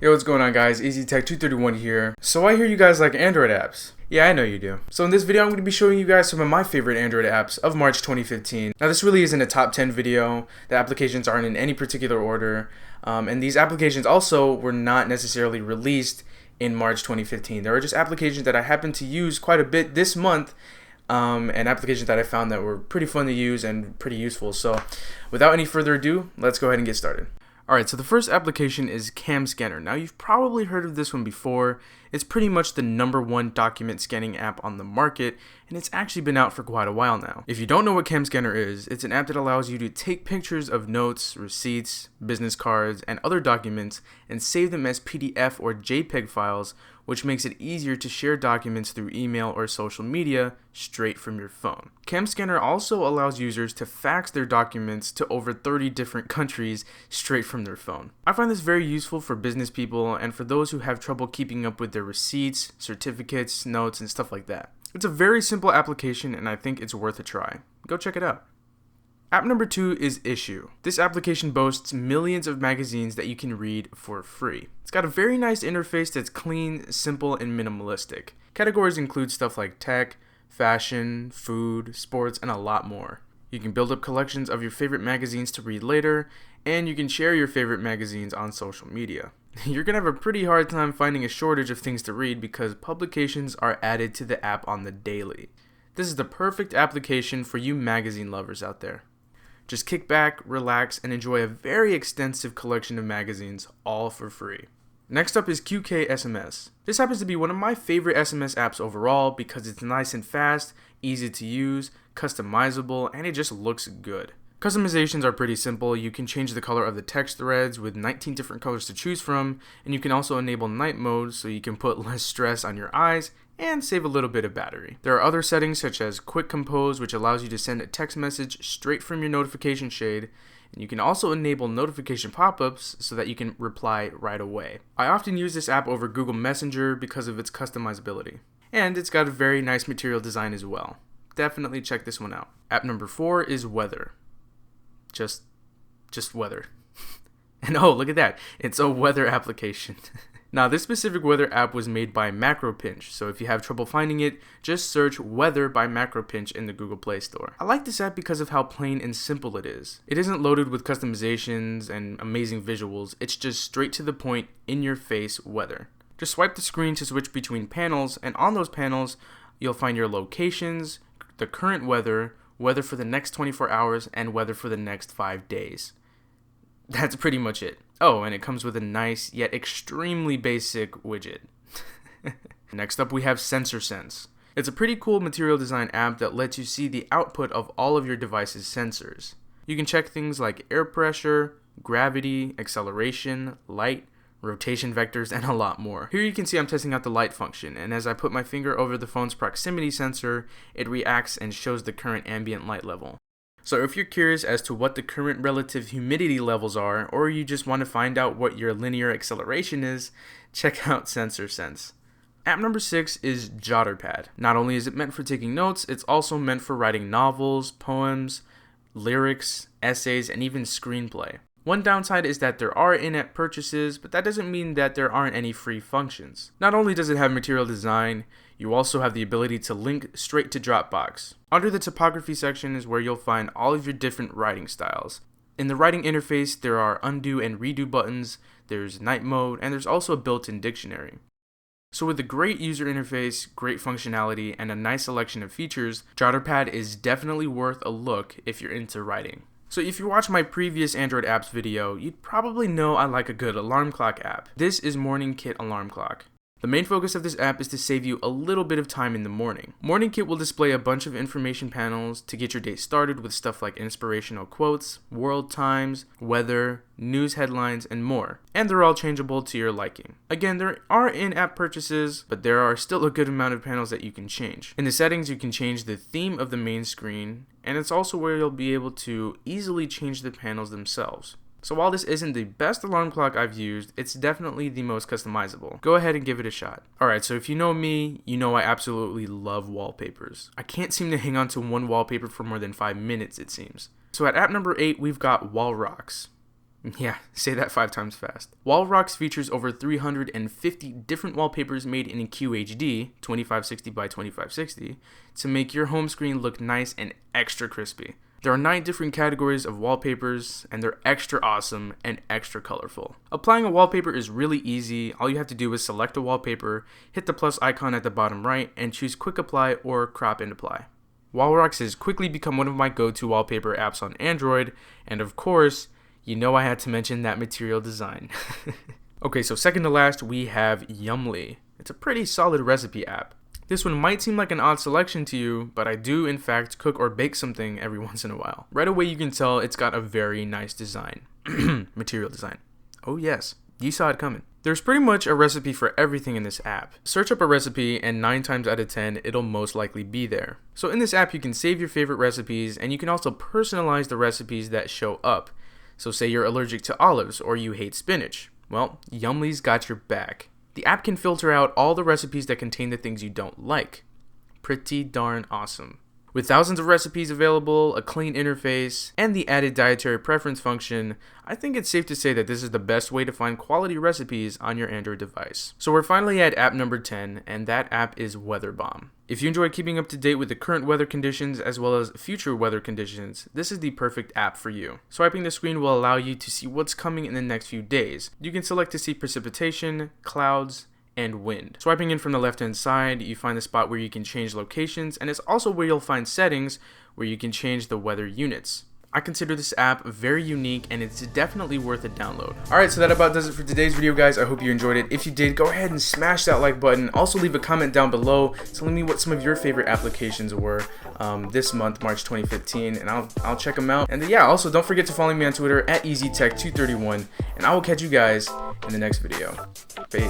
Yo, what's going on, guys? EasyTech231 here. So I hear you guys like Android apps. Yeah, I know you do. So in this video, I'm going to be showing you guys some of my favorite Android apps of March 2015. Now, this really isn't a top 10 video. The applications aren't in any particular order. And these applications also were not necessarily released in March 2015. There are just applications that I happened to use quite a bit this month, and applications that I found that were pretty fun to use and pretty useful. So without any further ado, let's go ahead and get started. Alright, so the first application is CamScanner. Now, you've probably heard of this one before. It's pretty much the #1 document scanning app on the market, and it's actually been out for quite a while now. If you don't know what CamScanner is, it's an app that allows you to take pictures of notes, receipts, business cards, and other documents and save them as PDF or JPEG files, which makes it easier to share documents through email or social media straight from your phone. CamScanner also allows users to fax their documents to over 30 different countries straight from their phone. I find this very useful for business people and for those who have trouble keeping up with their receipts, certificates, notes, and stuff like that. It's a very simple application and I think it's worth a try. Go check it out. App number 2 is Issuu. This application boasts millions of magazines that you can read for free. It's got a very nice interface that's clean, simple, and minimalistic. Categories include stuff like tech, fashion, food, sports, and a lot more. You can build up collections of your favorite magazines to read later, and you can share your favorite magazines on social media. You're gonna have a pretty hard time finding a shortage of things to read because publications are added to the app on the daily. This is the perfect application for you magazine lovers out there. Just kick back, relax, and enjoy a very extensive collection of magazines, all for free. Next up is QKSMS. This happens to be one of my favorite SMS apps overall because it's nice and fast, easy to use, customizable, and it just looks good. Customizations are pretty simple. You can change the color of the text threads with 19 different colors to choose from, and you can also enable night mode so you can put less stress on your eyes and save a little bit of battery. There are other settings such as Quick Compose, which allows you to send a text message straight from your notification shade, and you can also enable notification pop-ups so that you can reply right away. I often use this app over Google Messenger because of its customizability. And it's got a very nice material design as well. Definitely check this one out. App number 4 is Weather. Just weather. And oh, look at that. It's a weather application. Now, this specific weather app was made by MacroPinch, so if you have trouble finding it, just search Weather by MacroPinch in the Google Play Store. I like this app because of how plain and simple it is. It isn't loaded with customizations and amazing visuals, it's just straight to the point, in-your-face weather. Just swipe the screen to switch between panels, and on those panels, you'll find your locations, the current weather, weather for the next 24 hours, and weather for the next 5 days. That's pretty much it. Oh, and it comes with a nice yet extremely basic widget. Next up we have SensorSense. It's a pretty cool material design app that lets you see the output of all of your device's sensors. You can check things like air pressure, gravity, acceleration, light, rotation vectors, and a lot more. Here you can see I'm testing out the light function, and as I put my finger over the phone's proximity sensor, it reacts and shows the current ambient light level. So if you're curious as to what the current relative humidity levels are, or you just want to find out what your linear acceleration is, check out SensorSense. App number 6 is JotterPad. Not only is it meant for taking notes, it's also meant for writing novels, poems, lyrics, essays, and even screenplay. One downside is that there are in-app purchases, but that doesn't mean that there aren't any free functions. Not only does it have material design, you also have the ability to link straight to Dropbox. Under the typography section is where you'll find all of your different writing styles. In the writing interface, there are undo and redo buttons, there's night mode, and there's also a built-in dictionary. So with a great user interface, great functionality, and a nice selection of features, JotterPad is definitely worth a look if you're into writing. So if you watched my previous Android apps video, you'd probably know I like a good alarm clock app. This is MorningKit Alarm Clock. The main focus of this app is to save you a little bit of time in the morning. MorningKit will display a bunch of information panels to get your day started with stuff like inspirational quotes, world times, weather, news headlines, and more. And they're all changeable to your liking. Again, there are in-app purchases, but there are still a good amount of panels that you can change. In the settings, you can change the theme of the main screen, and it's also where you'll be able to easily change the panels themselves. So while this isn't the best alarm clock I've used, it's definitely the most customizable. Go ahead and give it a shot. Alright, so if you know me, you know I absolutely love wallpapers. I can't seem to hang on to one wallpaper for more than 5 minutes, it seems. So at app number 8, we've got Wallrox. Yeah, say that 5 times fast. Wallrox features over 350 different wallpapers made in QHD, 2560 by 2560, to make your home screen look nice and extra crispy. There are 9 different categories of wallpapers, and they're extra awesome and extra colorful. Applying a wallpaper is really easy. All you have to do is select a wallpaper, hit the plus icon at the bottom right, and choose Quick Apply or Crop and Apply. Wallrox has quickly become one of my go-to wallpaper apps on Android, and of course, you know I had to mention that material design. Okay, so second to last, we have Yummly. It's a pretty solid recipe app. This one might seem like an odd selection to you, but I do in fact cook or bake something every once in a while. Right away you can tell it's got a very nice design. Material design. Oh yes, you saw it coming. There's pretty much a recipe for everything in this app. Search up a recipe and 9 times out of 10 it'll most likely be there. So in this app you can save your favorite recipes, and you can also personalize the recipes that show up. So say you're allergic to olives or you hate spinach. Well, Yummly's got your back. The app can filter out all the recipes that contain the things you don't like. Pretty darn awesome. With thousands of recipes available, a clean interface, and the added dietary preference function, I think it's safe to say that this is the best way to find quality recipes on your Android device. So we're finally at app number 10, and that app is WeatherBomb. If you enjoy keeping up to date with the current weather conditions as well as future weather conditions, this is the perfect app for you. Swiping the screen will allow you to see what's coming in the next few days. You can select to see precipitation, clouds, and wind. Swiping in from the left hand side, you find the spot where you can change locations, and it's also where you'll find settings where you can change the weather units. I consider this app very unique, and it's definitely worth a download. Alright, so that about does it for today's video, guys. I hope you enjoyed it. If you did, go ahead and smash that like button. Also leave a comment down below telling me what some of your favorite applications were this month, March 2015, and I'll check them out. And yeah, also don't forget to follow me on Twitter at EasyTech231, and I will catch you guys in the next video. Bye.